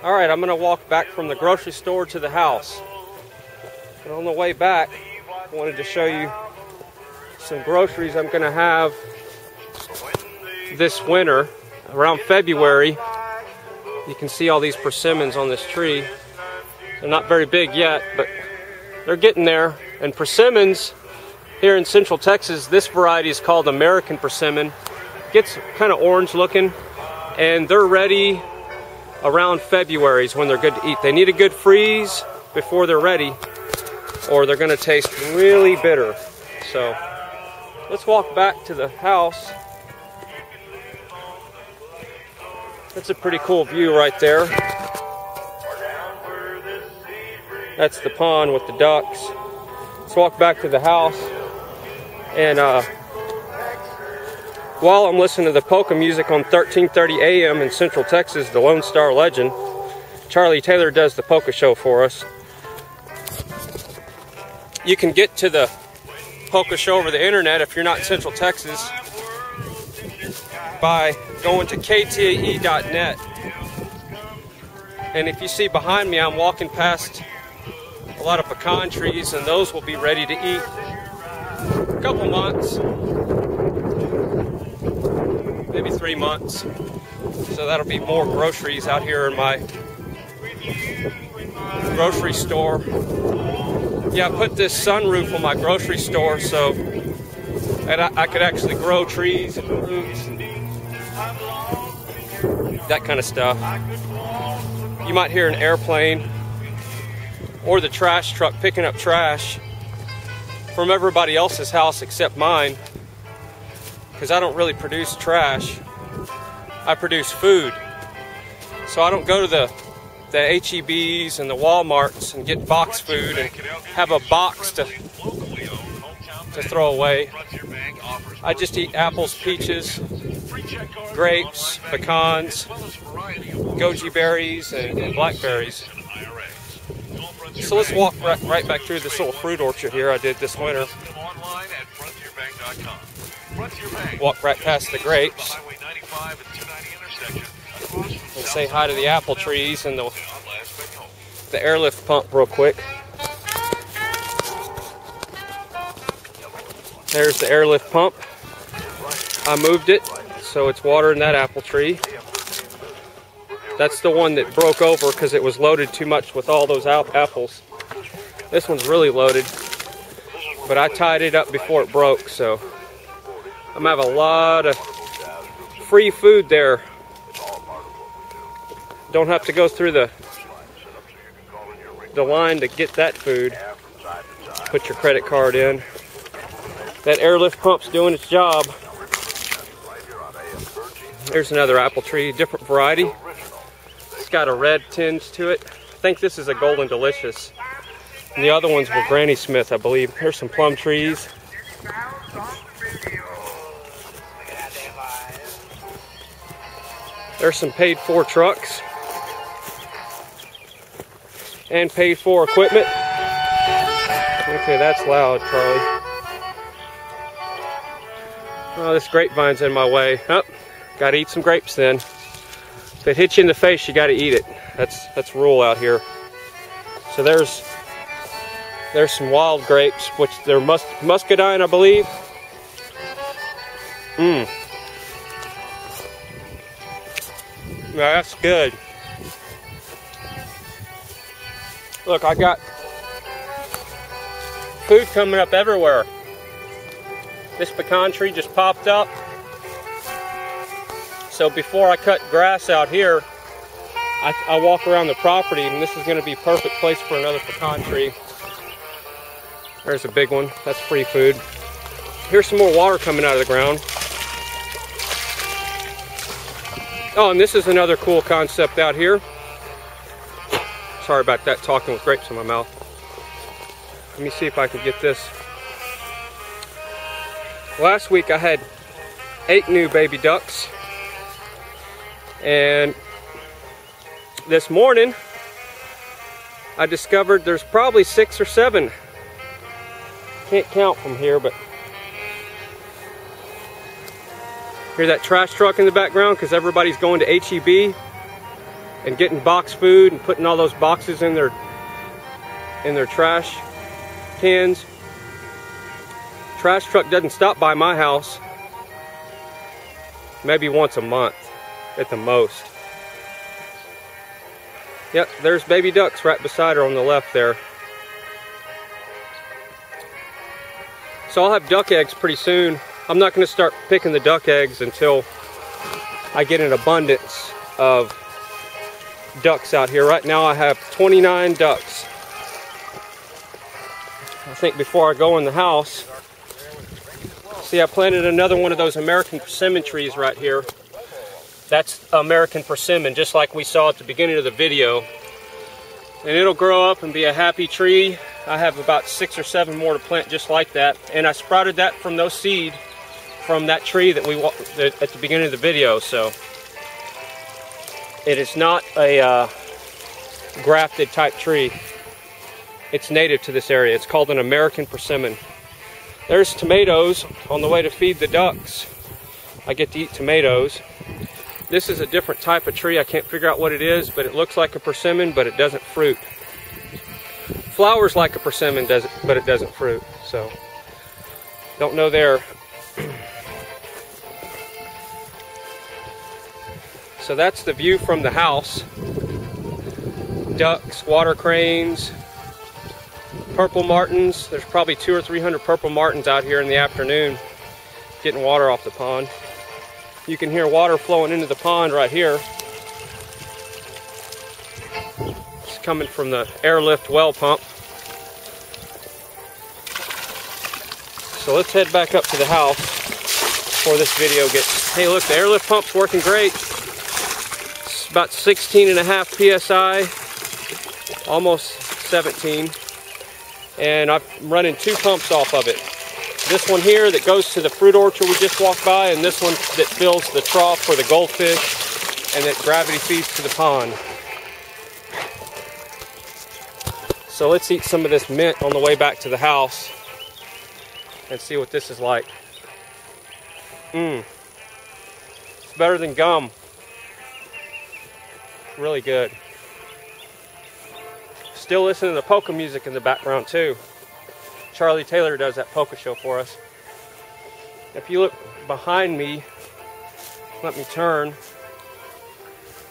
Alright, I'm going to walk back from the grocery store to the house. And on the way back, I wanted to show you some groceries I'm going to have this winter. Around February, you can see all these persimmons on this tree. They're not very big yet, but they're getting there. And persimmons here in Central Texas, this variety is called American persimmon. Gets kind of orange looking, and they're ready around February is when they're good to eat. They need a good freeze before they're ready, or they're going to taste really bitter. So let's walk back to the house. That's a pretty cool view right there. That's the pond with the ducks. Let's walk back to the house. And while I'm listening to the polka music on 1330 AM in Central Texas, the Lone Star legend, Charlie Taylor does the polka show for us. You can get to the polka show over the internet if you're not in Central Texas by going to ktae.net. And if you see behind me, I'm walking past a lot of pecan trees, and those will be ready to eat a couple months, maybe 3 months. So that'll be more groceries out here in my grocery store. Yeah, I put this sunroof on my grocery store so that I could actually grow trees and fruits and that kind of stuff. You might hear an airplane or the trash truck picking up trash from everybody else's house except mine, because I don't really produce trash. I produce food. So I don't go to the HEBs and the Walmarts and get box food and have a box to throw away. I just eat apples, peaches, grapes, pecans, goji berries, and blackberries. So let's walk right back through this little fruit orchard here I did this winter. Walk right past the grapes and say hi to the apple trees and the airlift pump real quick. There's the airlift pump. I moved it so it's watering that apple tree. That's the one that broke over because it was loaded too much with all those apples. This one's really loaded, but I tied it up before it broke, so I'm gonna have a lot of free food there. Don't have to go through the line to get that food. Put your credit card in. That airlift pump's doing its job. There's another apple tree, different variety. It's got a red tinge to it. I think this is a Golden Delicious. And the other ones were Granny Smith, I believe. Here's some plum trees. There's some paid for trucks and paid for equipment. Okay, that's loud, Charlie. Oh, this grapevine's in my way. Oh, gotta eat some grapes then. If it hits you in the face, you gotta eat it. That's rule out here. So there's some wild grapes, which they're muscadine, I believe. Yeah, that's good. Look, I got food coming up everywhere. This pecan tree just popped up. So before I cut grass out here, I walk around the property, and this is going to be a perfect place for another pecan tree. There's a big one. That's free food. Here's some more water coming out of the ground. Oh, and this is another cool concept out here. Sorry about that, talking with grapes in my mouth. Let me see if I can get this. Last week I had 8 new baby ducks. And this morning I discovered there's probably 6 or 7. Can't count from here, but hear that trash truck in the background because everybody's going to HEB. and getting box food and putting all those boxes in their trash cans. Trash truck doesn't stop by my house maybe once a month at the most. Yep, there's baby ducks right beside her on the left there. So I'll have duck eggs pretty soon. I'm not going to start picking the duck eggs until I get an abundance of ducks out here. Right now I have 29 ducks. I think before I go in the house, see, I planted another one of those American persimmon trees right here. That's American persimmon, just like we saw at the beginning of the video. And it'll grow up and be a happy tree. I have about 6 or 7 more to plant just like that. And I sprouted that from those seed from that tree that we at the beginning of the video. So it is not a grafted type tree. It's native to this area. It's called an American persimmon. There's tomatoes on the way to feed the ducks. I get to eat tomatoes. This is a different type of tree. I can't figure out what it is, but it looks like a persimmon, but it doesn't fruit. Flowers like a persimmon, but it doesn't fruit. So, don't know there. So that's the view from the house. Ducks, water cranes, purple martins. There's probably 200 or 300 purple martins out here in the afternoon getting water off the pond. You can hear water flowing into the pond right here. It's coming from the airlift well pump. So let's head back up to the house before this video gets... Hey look, the airlift pump's working great. It's about 16.5 PSI, almost 17. And I'm running 2 pumps off of it. This one here that goes to the fruit orchard we just walked by, and this one that fills the trough for the goldfish, and that gravity feeds to the pond. So let's eat some of this mint on the way back to the house and see what this is like. It's better than gum. Really good. Still listening to the polka music in the background too. Charlie Taylor does that polka show for us. If you look behind me, let me turn,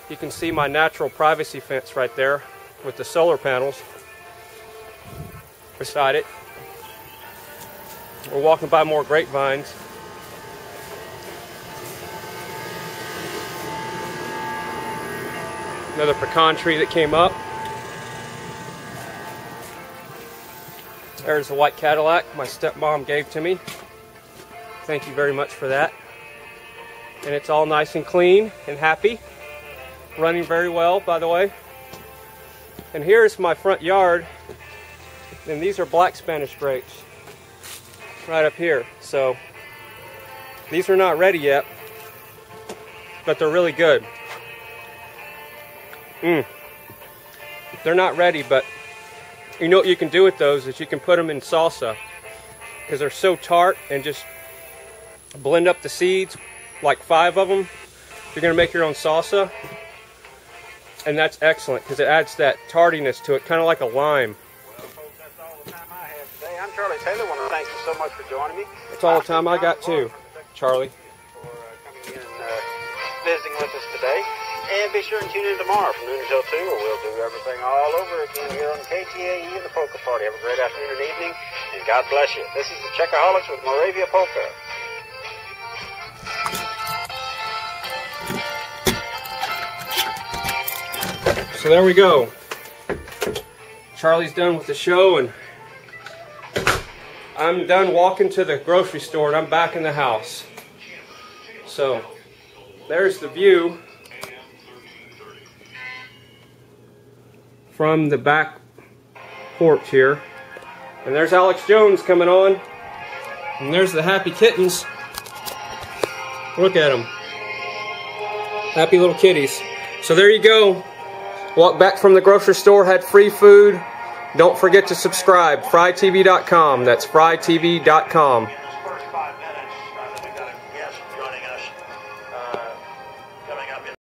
you can see my natural privacy fence right there with the solar panels beside it. We're walking by more grapevines. Another pecan tree that came up. There's a white Cadillac my stepmom gave to me. Thank you very much for that. And it's all nice and clean and happy. Running very well, by the way. And here's my front yard. And these are black Spanish grapes. Right up here. So, these are not ready yet. But they're really good. They're not ready, but you know what you can do with those is you can put them in salsa because they're so tart, and just blend up the seeds, like 5 of them. You're going to make your own salsa, and that's excellent because it adds that tardiness to it, kind of like a lime. That's all the time I have today. I'm Charlie Taylor. I want to thank you so much for joining me. That's all the time I got too, Charlie. For coming in and visiting with us today. And be sure and tune in tomorrow from noon until 2, where we'll do everything all over again here on KTAE and the Polka Party. Have a great afternoon and evening, and God bless you. This is the Checkaholics with Moravia Polka. So there we go. Charlie's done with the show, and I'm done walking to the grocery store, and I'm back in the house. So there's the view from the back porch here. And there's Alex Jones coming on. And there's the happy kittens. Look at them. Happy little kitties. So there you go. Walked back from the grocery store, had free food. Don't forget to subscribe. frytv.com. That's frytv.com.